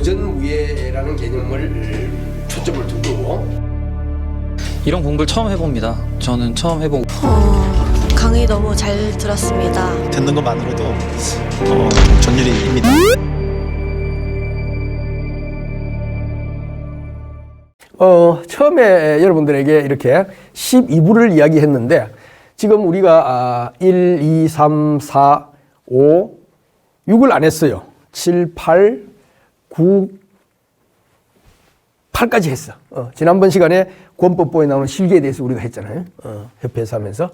고전무예라는 개념을 초점을 두고 이런 공부를 처음 해봅니다. 저는 처음 해보고 강의 너무 잘 들었습니다. 듣는 것만으로도 전율입니다. 처음에 여러분들에게 이렇게 12부를 이야기했는데 지금 우리가 1, 2, 3, 4, 5, 6을 안 했어요. 7, 8, 9, 8까지 했어. 지난번 시간에 권법보에 나오는 실기에 대해서 우리가 했잖아요. 협회에서 하면서.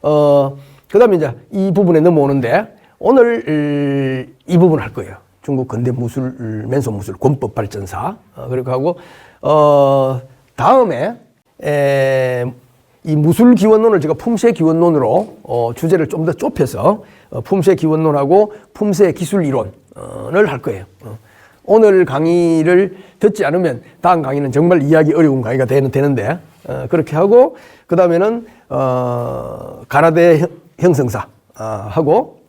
그 다음에 이제 이 부분에 넘어오는데 오늘 이 부분 할 거예요. 중국 근대 무술, 맨손 무술 권법 발전사. 그렇게 하고, 다음에, 이 무술 기원론을 제가 품새 기원론으로, 주제를 좀 더 좁혀서, 품새 기원론하고 품새 기술 이론을 할 거예요. 오늘 강의를 듣지 않으면 다음 강의는 정말 이해하기 어려운 강의가 되는데, 그렇게 하고, 그 다음에는, 가라데 형성사, 하고,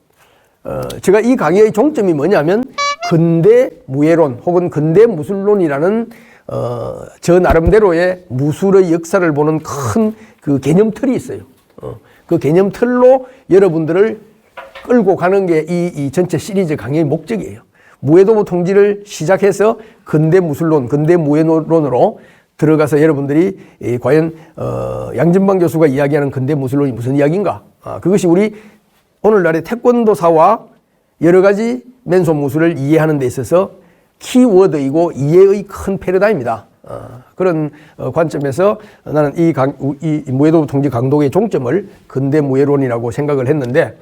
제가 이 강의의 종점이 뭐냐면, 근대 무예론 혹은 근대 무술론이라는, 저 나름대로의 무술의 역사를 보는 큰 그 개념틀이 있어요. 그 개념틀로 여러분들을 끌고 가는 게 이 전체 시리즈 강의의 목적이에요. 무예도부 통지를 시작해서 근대 무술론, 근대 무예론으로 들어가서 여러분들이 과연 양진방 교수가 이야기하는 근대 무술론이 무슨 이야기인가? 그것이 우리 오늘날의 태권도사와 여러 가지 맨손 무술을 이해하는 데 있어서 키워드이고 이해의 큰 패러다임이다. 그런 관점에서 나는 이 무예도부 통지 강독의 종점을 근대 무예론이라고 생각을 했는데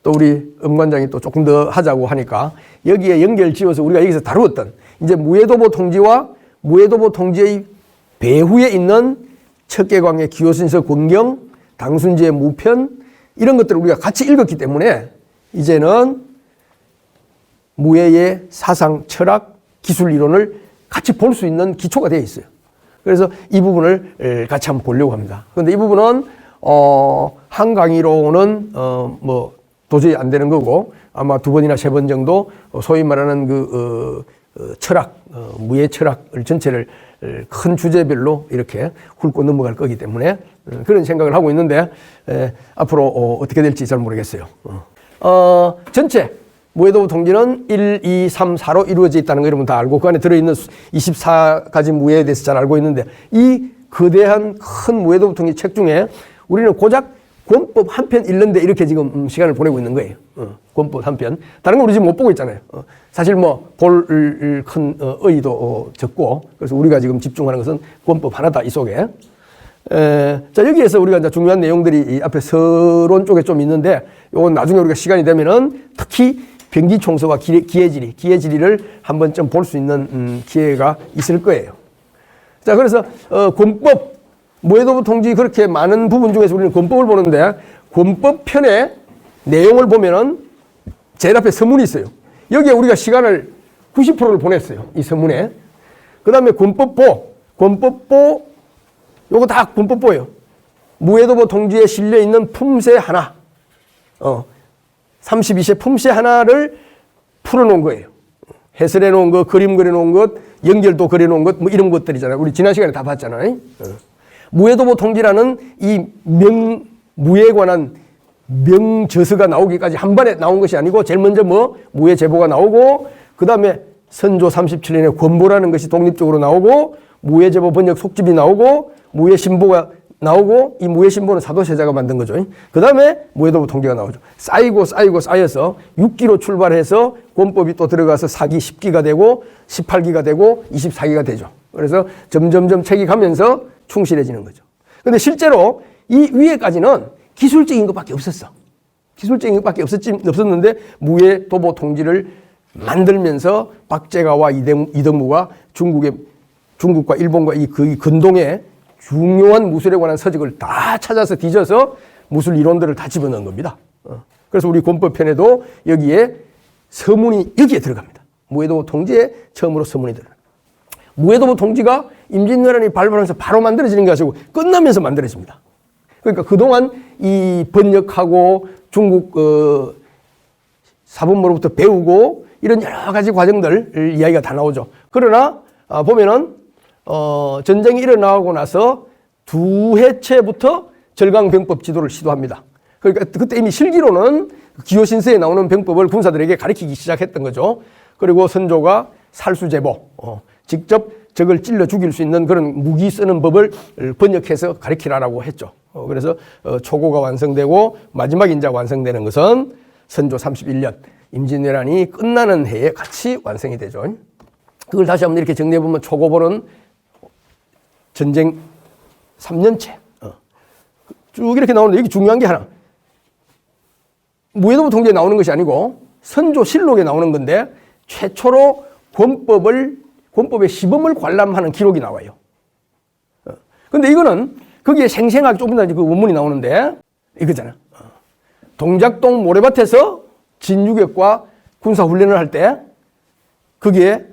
또 우리 음관장이 또 조금 더 하자고 하니까 여기에 연결 지어서 우리가 여기서 다루었던 이제 무예도부 통지와 무예도부 통지의 배후에 있는 척계광의 기호신서 권경, 당순지의 무편 이런 것들을 우리가 같이 읽었기 때문에 이제는 무예의 사상, 철학, 기술 이론을 같이 볼 수 있는 기초가 되어 있어요. 그래서 이 부분을 같이 한번 보려고 합니다. 그런데 이 부분은 한 강의로는 뭐 도저히 안 되는 거고 아마 2번이나 3번 정도 소위 말하는 그 철학, 무예 철학을 전체를 큰 주제별로 이렇게 훑고 넘어갈 거기 때문에 그런 생각을 하고 있는데 앞으로 어떻게 될지 잘 모르겠어요. 전체 무예도부 통지는 1, 2, 3, 4로 이루어져 있다는 거 여러분 다 알고 그 안에 들어있는 24가지 무예에 대해서 잘 알고 있는데 이 거대한 큰 무예도부 통지 책 중에 우리는 고작 권법 한 편 읽는데 이렇게 지금 시간을 보내고 있는 거예요. 권법 한 편. 다른 거 우리 지금 못 보고 있잖아요. 사실 뭐 볼 큰 의의도 적고 그래서 우리가 지금 집중하는 것은 권법 하나다 이 속에. 자 여기에서 우리가 이제 중요한 내용들이 이 앞에 서론 쪽에 좀 있는데 요건 나중에 우리가 시간이 되면은 특히 병기총서와 기해지리를 한번 좀 볼 수 있는 기회가 있을 거예요. 자 그래서 권법 무예도부 통지 그렇게 많은 부분 중에서 우리는 권법을 보는데 권법 편의 내용을 보면은 제일 앞에 서문이 있어요. 여기에 우리가 시간을 90%를 보냈어요. 이 서문에. 그 다음에 권법보 요거 다 권법보예요. 무예도부 통지에 실려 있는 품새 하나 32세 품새 하나를 풀어놓은 거예요. 해설해 놓은 것, 그림 그려놓은 것, 연결도 그려놓은 것, 뭐 이런 것들이잖아요. 우리 지난 시간에 다 봤잖아요. 무예도부 통지라는 이 무예에 관한 명저서가 나오기까지 한 번에 나온 것이 아니고 제일 먼저 무예 제보가 나오고 그 다음에 선조 37년에 권보라는 것이 독립적으로 나오고 무예 제보 번역 속집이 나오고 무예 신보가 나오고 이 무예 신보는 사도세자가 만든 거죠. 그 다음에 무예도부 통지가 나오죠. 쌓여서 6기로 출발해서 권법이 또 들어가서 4기, 10기가 되고 18기가 되고 24기가 되죠. 그래서 점점점 책이 가면서 충실해지는 거죠. 근데 실제로 이 위에까지는 기술적인 것밖에 없었어. 기술적인 것밖에 없었는데 무예도부 통지를 만들면서 박제가와 이덕무가 중국과 일본과 이 근동의 중요한 무술에 관한 서적을 다 찾아서 뒤져서 무술 이론들을 다 집어넣은 겁니다. 그래서 우리 권법편에도 여기에 서문이 여기에 들어갑니다. 무예도부 통지에 처음으로 서문이 들어갑니다. 무예도부 통지가 임진왜란이 발발하면서 바로 만들어지는 게 아니고 끝나면서 만들어집니다. 그러니까 그동안 이 번역하고 중국 사본모로부터 배우고 이런 여러 가지 과정들 이야기가 다 나오죠. 그러나 보면은 전쟁이 일어나고 나서 두 해체부터 절강병법 지도를 시도합니다. 그러니까 그때 이미 실기로는 기호신서에 나오는 병법을 군사들에게 가르치기 시작했던 거죠. 그리고 선조가 살수제보, 직접 적을 찔러 죽일 수 있는 그런 무기 쓰는 법을 번역해서 가르치라라고 했죠. 그래서 초고가 완성되고 마지막 인자 완성되는 것은 선조 31년 임진왜란이 끝나는 해에 같이 완성이 되죠. 그걸 다시 한번 이렇게 정리해보면 초고보는 전쟁 3년째 쭉 이렇게 나오는데 여기 중요한 게 하나, 무예도부 통제에 나오는 것이 아니고 선조실록에 나오는 건데 최초로 권법의 시범을 관람하는 기록이 나와요. 근데 이거는 거기에 생생하게 조금 더 그 원문이 나오는데 이거잖아. 동작동 모래밭에서 진유격과 군사훈련을 할 때 거기에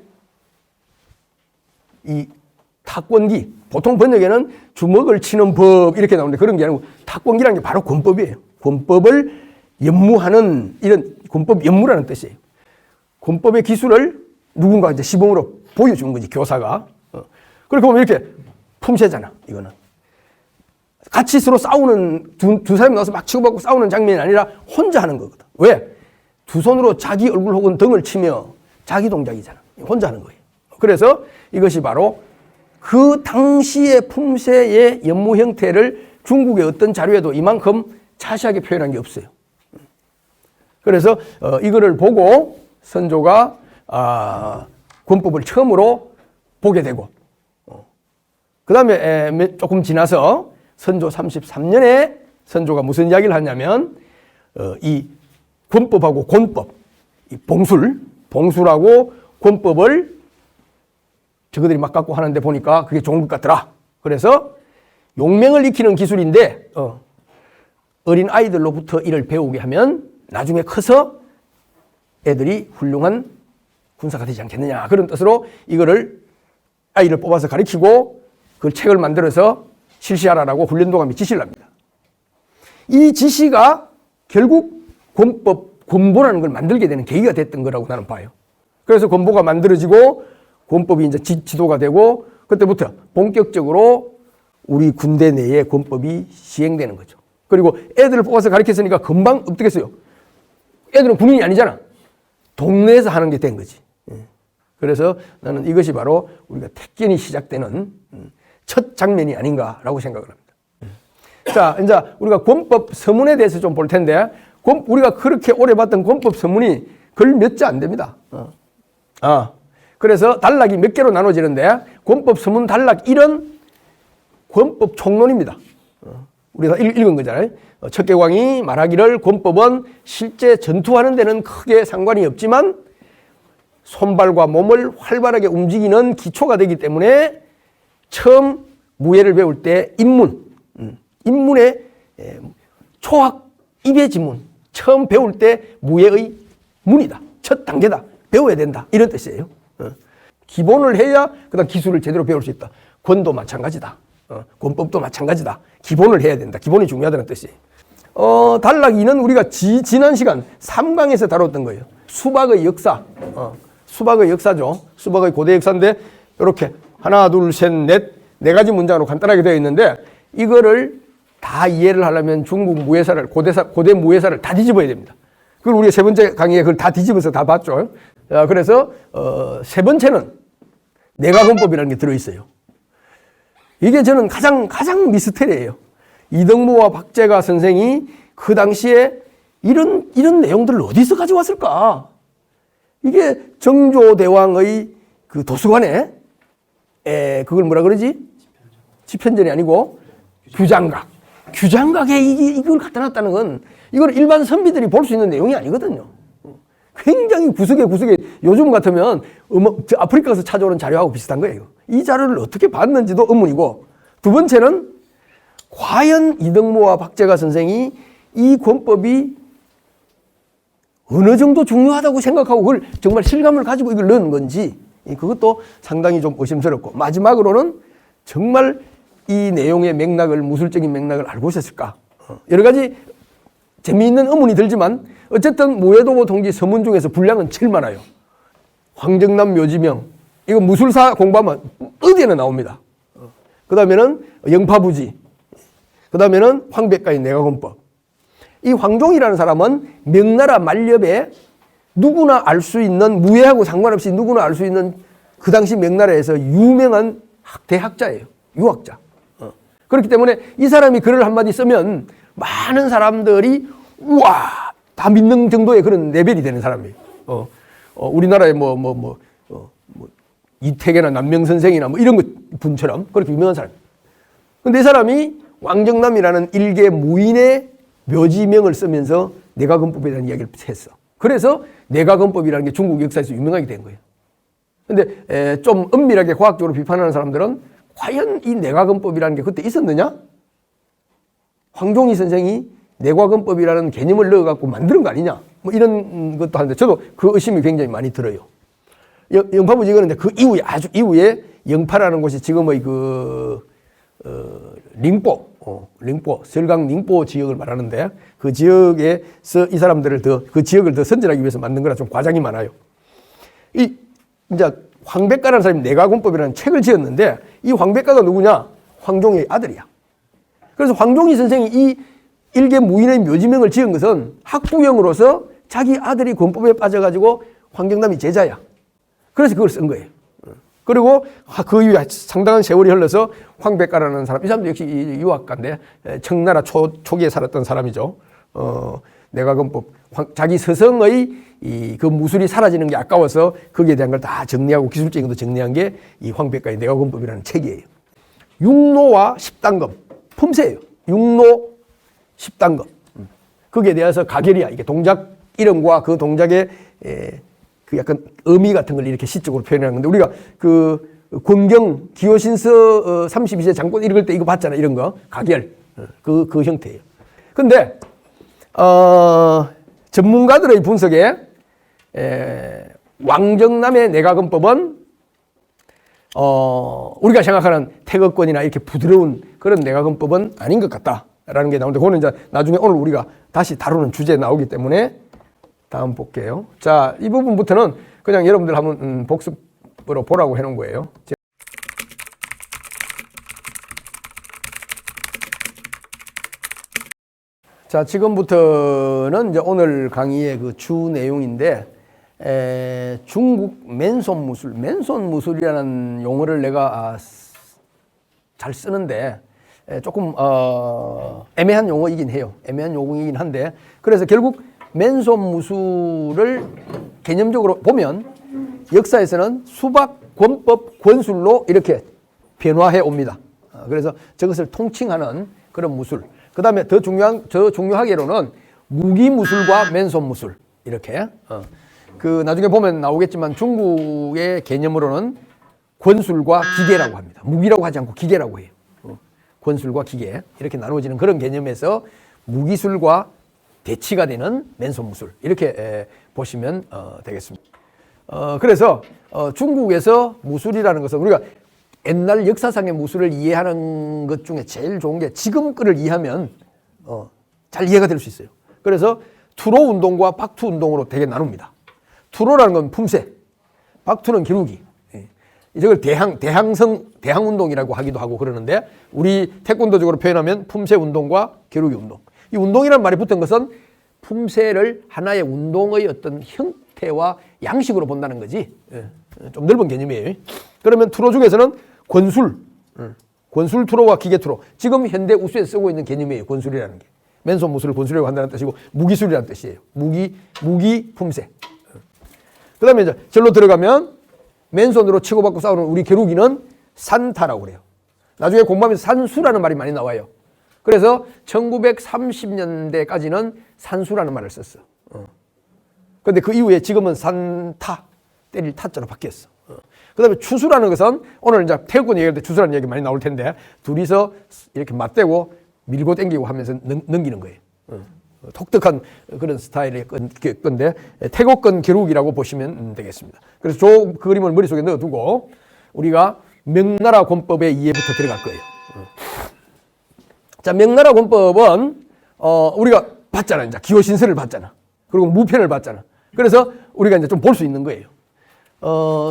이 탁권기, 보통 번역에는 주먹을 치는 법 이렇게 나오는데 그런 게 아니고 탁권기라는 게 바로 권법이에요. 권법을 연무하는, 이런 권법 연무라는 뜻이에요. 권법의 기술을 누군가 이제 시범으로 보여주는 거지, 교사가. 그렇게 보면 이렇게 품새잖아, 이거는. 같이 서로 싸우는, 두 사람이 나와서 막 치고받고 싸우는 장면이 아니라 혼자 하는 거거든. 왜? 두 손으로 자기 얼굴 혹은 등을 치며 자기 동작이잖아. 혼자 하는 거예요. 그래서 이것이 바로 그 당시의 품새의 연무 형태를 중국의 어떤 자료에도 이만큼 자세하게 표현한 게 없어요. 그래서 이거를 보고 선조가 권법을 처음으로 보게 되고, 그 다음에 조금 지나서 선조 33년에 선조가 무슨 이야기를 하냐면 이 권법하고 권법, 이 봉술하고 권법을 저거들이 막 갖고 하는데 보니까 그게 좋은 것 같더라. 그래서 용맹을 익히는 기술인데 어린 아이들로부터 이를 배우게 하면 나중에 커서 애들이 훌륭한 군사가 되지 않겠느냐, 그런 뜻으로 이거를 아이를 뽑아서 가르치고 그 책을 만들어서 실시하라라고 훈련도감이 지시를 합니다. 이 지시가 결국 권보라는 걸 만들게 되는 계기가 됐던 거라고 나는 봐요. 그래서 권보가 만들어지고 권법이 이제 지도가 되고 그때부터 본격적으로 우리 군대 내에 권법이 시행되는 거죠. 그리고 애들을 뽑아서 가르쳤으니까 금방 어떻겠어요? 애들은 군인이 아니잖아. 동네에서 하는 게 된 거지. 그래서 나는 이것이 바로 우리가 택견이 시작되는 첫 장면이 아닌가라고 생각을 합니다. 자, 이제 우리가 권법 서문에 대해서 좀 볼 텐데, 우리가 그렇게 오래 봤던 권법 서문이 글 몇 자 안 됩니다. 그래서 단락이 몇 개로 나눠지는데, 권법 서문 단락 1은 권법 총론입니다. 우리가 읽은 거잖아요. 척계광이 말하기를 권법은 실제 전투하는 데는 크게 상관이 없지만 손발과 몸을 활발하게 움직이는 기초가 되기 때문에 처음 무예를 배울 때 입문의 초학 입의 지문, 처음 배울 때 무예의 문이다. 첫 단계다. 배워야 된다. 이런 뜻이에요. 기본을 해야 그다음 기술을 제대로 배울 수 있다. 권도 마찬가지다. 권법도 마찬가지다. 기본을 해야 된다. 기본이 중요하다는 뜻이에요. 단락 2는 우리가 지난 시간 3강에서 다뤘던 거예요. 수박의 역사. 수박의 역사죠. 수박의 고대 역사인데 이렇게 하나, 둘, 셋, 네 가지 문장으로 간단하게 되어 있는데 이거를 다 이해를 하려면 중국 무예사를, 고대 무예사를 다 뒤집어야 됩니다. 그걸 우리가 세 번째 강의에 그걸 다 뒤집어서 다 봤죠. 그래서 세 번째는 내가권법이라는 게 들어있어요. 이게 저는 가장 미스터리예요. 이덕모와 박제가 선생이 그 당시에 이런 내용들을 어디서 가져왔을까? 이게 정조대왕의 그 도서관에 그걸 뭐라 그러지? 집현전이 아니고 규장각에 이걸 갖다 놨다는 건 이걸 일반 선비들이 볼 수 있는 내용이 아니거든요. 굉장히 구석에 요즘 같으면 아프리카 가서 찾아오는 자료하고 비슷한 거예요. 이 자료를 어떻게 봤는지도 의문이고, 두 번째는 과연 이덕모와 박제가 선생이 이 권법이 어느 정도 중요하다고 생각하고 그걸 정말 실감을 가지고 이걸 넣은 건지, 그것도 상당히 좀 의심스럽고, 마지막으로는 정말 이 내용의 맥락을, 무술적인 맥락을 알고 있었을까? 여러 가지 재미있는 의문이 들지만 어쨌든 무예도보 통지 서문 중에서 분량은 제일 많아요. 황정남 묘지명, 이거 무술사 공부하면 어디에나 나옵니다. 그 다음에는 영파부지, 그 다음에는 황백가의 내가건법. 이 황종이라는 사람은 명나라 말엽에 누구나 알 수 있는, 무예하고 상관없이 누구나 알 수 있는 그 당시 명나라에서 유명한 대학자예요. 유학자. 그렇기 때문에 이 사람이 글을 한마디 쓰면 많은 사람들이 우와 다 믿는 정도의 그런 레벨이 되는 사람이에요. 우리나라의 이태계나 남명선생이나 뭐 이런 분처럼 그렇게 유명한 사람. 근데 이 사람이 왕정남이라는 일개 무인의 묘지명을 쓰면서 내가건법에 대한 이야기를 했어. 그래서 내가건법이라는 게 중국 역사에서 유명하게 된 거예요. 근데 좀 엄밀하게 과학적으로 비판하는 사람들은 과연 이 내가건법이라는 게 그때 있었느냐? 황종이 선생이 내가건법이라는 개념을 넣어갖고 만드는 거 아니냐? 뭐 이런 것도 하는데 저도 그 의심이 굉장히 많이 들어요. 영파부지 이거는 그 이후에 아주 이후에 영파라는 곳이 지금의 링포, 설강 링포 지역을 말하는데 그 지역에서 이 사람들을 그 지역을 더 선전하기 위해서 만든 거라 좀 과장이 많아요. 이제 황백가라는 사람이 내가건법이라는 책을 지었는데 이 황백가가 누구냐? 황종의 아들이야. 그래서 황종이 선생이 이 일개 무인의 묘지명을 지은 것은 학부형으로서 자기 아들이 권법에 빠져가지고 황정남이 제자야. 그래서 그걸 쓴 거예요. 그리고 그 이후에 상당한 세월이 흘러서 황백가라는 사람, 이 사람도 역시 유학가인데 청나라 초기에 살았던 사람이죠. 내가건법, 자기 스승의 그 무술이 사라지는 게 아까워서 거기에 대한 걸 다 정리하고 기술적인 것도 정리한 게 이 황백가의 내가건법이라는 책이에요. 육로와 십단검, 품새예요. 육로, 십단검. 거기에 대해서 가결이야. 이게 동작 이름과 그 동작의 그 약간 의미 같은 걸 이렇게 시적으로 표현하는 건데 우리가 그 권경 기호신서 32세 장권 읽을 때 이거 봤잖아. 이런 거 가결 그 형태예요. 근데 전문가들의 분석에 왕정남의 내가건법은 우리가 생각하는 태극권이나 이렇게 부드러운 그런 내가건법은 아닌 것 같다라는 게 나오는데 그거는 이제 나중에 오늘 우리가 다시 다루는 주제에 나오기 때문에 다음 볼게요. 자, 이 부분부터는 그냥 여러분들 한번 복습으로 보라고 해놓은 거예요. 자, 지금부터는 이제 오늘 강의의 그 주 내용인데, 중국 맨손무술이라는 용어를 내가 잘 쓰는데, 조금, 애매한 용어이긴 해요. 애매한 용어이긴 한데, 그래서 결국 맨손무술을 개념적으로 보면 역사에서는 수박, 권법, 권술로 이렇게 변화해 옵니다. 그래서 저것을 통칭하는 그런 무술. 그 다음에 더 중요하게로는 무기무술과 맨손무술. 이렇게. 그 나중에 보면 나오겠지만 중국의 개념으로는 권술과 기계라고 합니다. 무기라고 하지 않고 기계라고 해요. 권술과 기계. 이렇게 나누어지는 그런 개념에서 무기술과 대치가 되는 맨손무술. 이렇게 보시면 되겠습니다. 그래서 중국에서 무술이라는 것은 우리가 옛날 역사상의 무술을 이해하는 것 중에 제일 좋은 게 지금 거를 이해하면 잘 이해가 될 수 있어요. 그래서 투로 운동과 박투 운동으로 되게 나눕니다. 투로라는 건 품새, 박투는 기루기. 이걸 대항 운동이라고 하기도 하고 그러는데 우리 태권도적으로 표현하면 품새 운동과 기루기 운동. 이 운동이라는 말이 붙은 것은 품새를 하나의 운동의 어떤 형태와 양식으로 본다는 거지. 좀 넓은 개념이에요. 그러면 투로 중에서는 권술 투로와 기계 투로. 지금 현대 우수에서 쓰고 있는 개념이에요. 권술이라는 게. 맨손 무술을 권술이라고 한다는 뜻이고 무기술이라는 뜻이에요. 무기 품새. 그 다음에 이제 절로 들어가면 맨손으로 치고받고 싸우는 우리 겨루기는 산타라고 그래요. 나중에 공부하면서 산수라는 말이 많이 나와요. 그래서 1930년대까지는 산수라는 말을 썼어. 근데 그 이후에 지금은 산타, 때릴 타자로 바뀌었어. 그 다음에 추수라는 것은 오늘 이제 태극권 얘기할 때 추수라는 얘기 많이 나올 텐데 둘이서 이렇게 맞대고 밀고 당기고 하면서 넘기는 거예요. 독특한 그런 스타일의 건데 태극권 겨루기라고 보시면 되겠습니다. 그래서 저 그림을 머릿속에 넣어두고 우리가 명나라 권법의 이해부터 들어갈 거예요. 자, 명나라 권법은 우리가 봤잖아. 이제 기호신설을 봤잖아. 그리고 무편을 봤잖아. 그래서 우리가 이제 좀 볼 수 있는 거예요.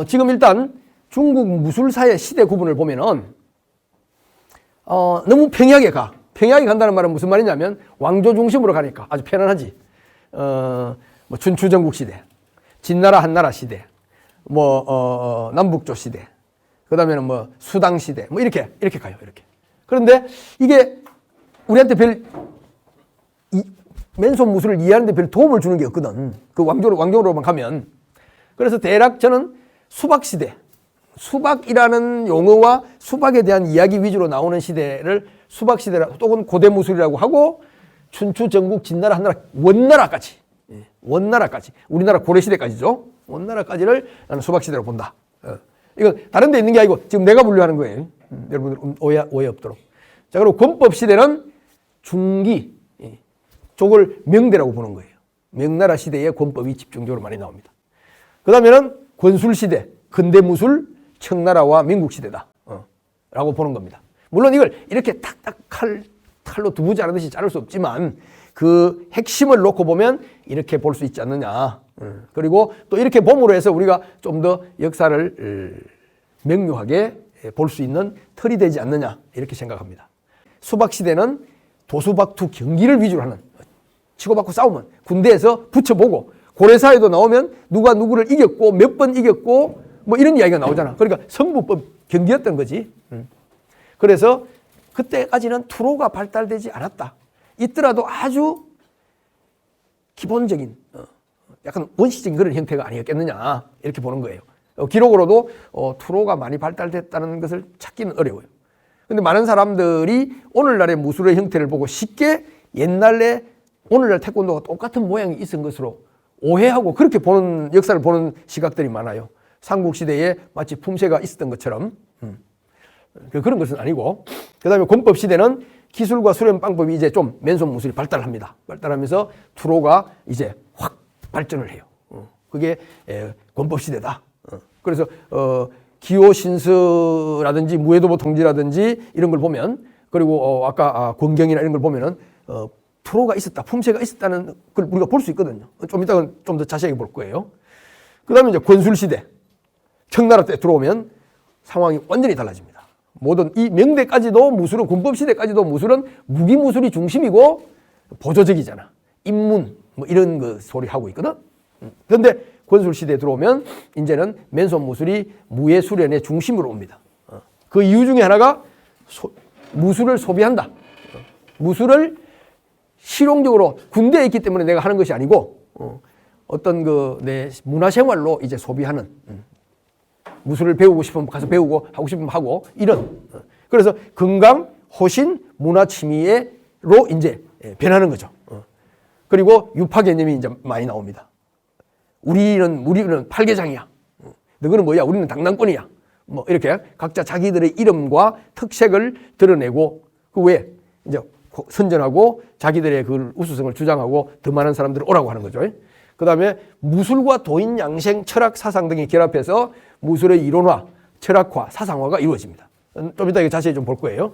지금 일단 중국 무술사의 시대 구분을 보면은 너무 평이하게 가. 평이하게 간다는 말은 무슨 말이냐면 왕조 중심으로 가니까 아주 편안하지. 뭐 춘추전국 시대, 진나라 한나라 시대, 뭐 남북조 시대, 그다음에는 뭐 수당 시대, 뭐 이렇게 가요. 이렇게. 그런데 이게 우리한테 맨손 무술을 이해하는데 별 도움을 주는 게 없거든. 그 왕조로만 가면. 그래서 대략 저는 수박 시대, 수박이라는 용어와 수박에 대한 이야기 위주로 나오는 시대를 수박 시대라 또는 고대 무술이라고 하고 춘추 전국 진나라 한나라 원나라까지 우리나라 고려 시대까지죠. 원나라까지를 나는 수박 시대로 본다. 이거 다른 데 있는 게 아니고 지금 내가 분류하는 거예요. 여러분들 오해 없도록. 자, 그리고 권법 시대는 중기 쪽을 명대라고 보는 거예요. 명나라 시대의 권법이 집중적으로 많이 나옵니다. 그 다음에는 권술 시대, 근대 무술, 청나라와 민국 시대다. 라고 보는 겁니다. 물론 이걸 이렇게 탁탁 칼로 두부 자르듯이 자를 수 없지만 그 핵심을 놓고 보면 이렇게 볼 수 있지 않느냐. 그리고 또 이렇게 봄으로 해서 우리가 좀 더 역사를 명료하게 볼 수 있는 틀이 되지 않느냐. 이렇게 생각합니다. 수박시대는 도수박투 경기를 위주로 하는 치고받고 싸우면 군대에서 붙여보고 고래사에도 나오면 누가 누구를 이겼고 몇 번 이겼고 뭐 이런 이야기가 나오잖아. 그러니까 성부법 경기였던 거지. 그래서 그때까지는 투로가 발달되지 않았다. 있더라도 아주 기본적인 약간 원시적인 그런 형태가 아니었겠느냐 이렇게 보는 거예요. 기록으로도 투로가 많이 발달됐다는 것을 찾기는 어려워요. 근데 많은 사람들이 오늘날의 무술의 형태를 보고 쉽게 옛날에 오늘날 태권도가 똑같은 모양이 있은 것으로 오해하고 그렇게 보는 역사를 보는 시각들이 많아요. 삼국시대에 마치 품새가 있었던 것처럼 그런 것은 아니고 그 다음에 권법 시대는 기술과 수련 방법이 이제 좀 맨손 무술이 발달합니다. 발달하면서 투로가 이제 확 발전을 해요. 그게 권법 시대다. 그래서 기호신서라든지 무해도보 통지라든지 이런 걸 보면 그리고 아까 권경이나 이런 걸 보면은 투로가 있었다, 품새가 있었다는 걸 우리가 볼 수 있거든요. 좀 이따가 좀 더 자세하게 볼 거예요. 그 다음에 이제 권술 시대, 청나라 때 들어오면 상황이 완전히 달라집니다. 모든 이 명대까지도 무술은 권법 시대까지도 무술은 무기 무술이 중심이고 보조적이잖아. 입문 뭐 이런 거 소리 하고 있거든. 그런데 권술 시대에 들어오면 이제는 맨손 무술이 무예 수련의 중심으로 옵니다. 그 이유 중에 하나가 무술을 소비한다. 무술을 실용적으로 군대에 있기 때문에 내가 하는 것이 아니고 어떤 내 문화생활로 이제 소비하는 무술을 배우고 싶으면 가서 배우고 하고 싶으면 하고 이런 그래서 건강, 호신, 문화 취미로 이제 변하는 거죠. 그리고 유파 개념이 이제 많이 나옵니다. 우리는 팔계장이야. 너희는 뭐야? 우리는 당당권이야. 뭐 이렇게 각자 자기들의 이름과 특색을 드러내고 그 외에 이제 선전하고 자기들의 그 우수성을 주장하고 더 많은 사람들을 오라고 하는 거죠. 그 다음에 무술과 도인, 양생, 철학, 사상 등이 결합해서 무술의 이론화, 철학화, 사상화가 이루어집니다. 좀 이따 자세히 좀 볼 거예요.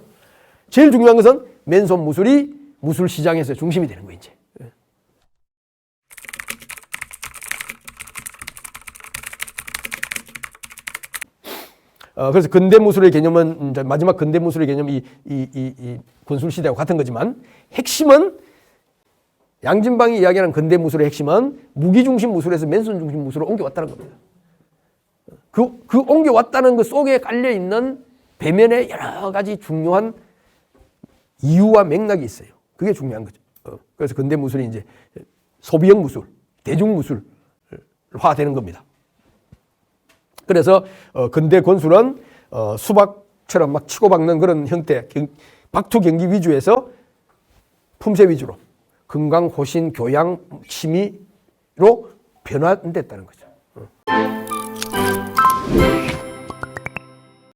제일 중요한 것은 맨손 무술이 무술 시장에서 중심이 되는 거예요, 이제. 그래서 근대 무술의 개념은 이제 마지막 근대 무술의 개념이 이 권술 시대와 같은 거지만 핵심은 양진방이 이야기하는 근대 무술의 핵심은 무기 중심 무술에서 맨손 중심 무술로 옮겨왔다는 겁니다. 그 옮겨왔다는 것 속에 깔려 있는 배면에 여러 가지 중요한 이유와 맥락이 있어요. 그게 중요한 거죠. 그래서 근대 무술이 이제 소비형 무술, 대중 무술화 되는 겁니다. 그래서 근대 권술은 수박처럼 막 치고박는 그런 형태, 박투 경기 위주에서 품새 위주로 건강, 호신, 교양, 취미로 변화됐다는 거죠.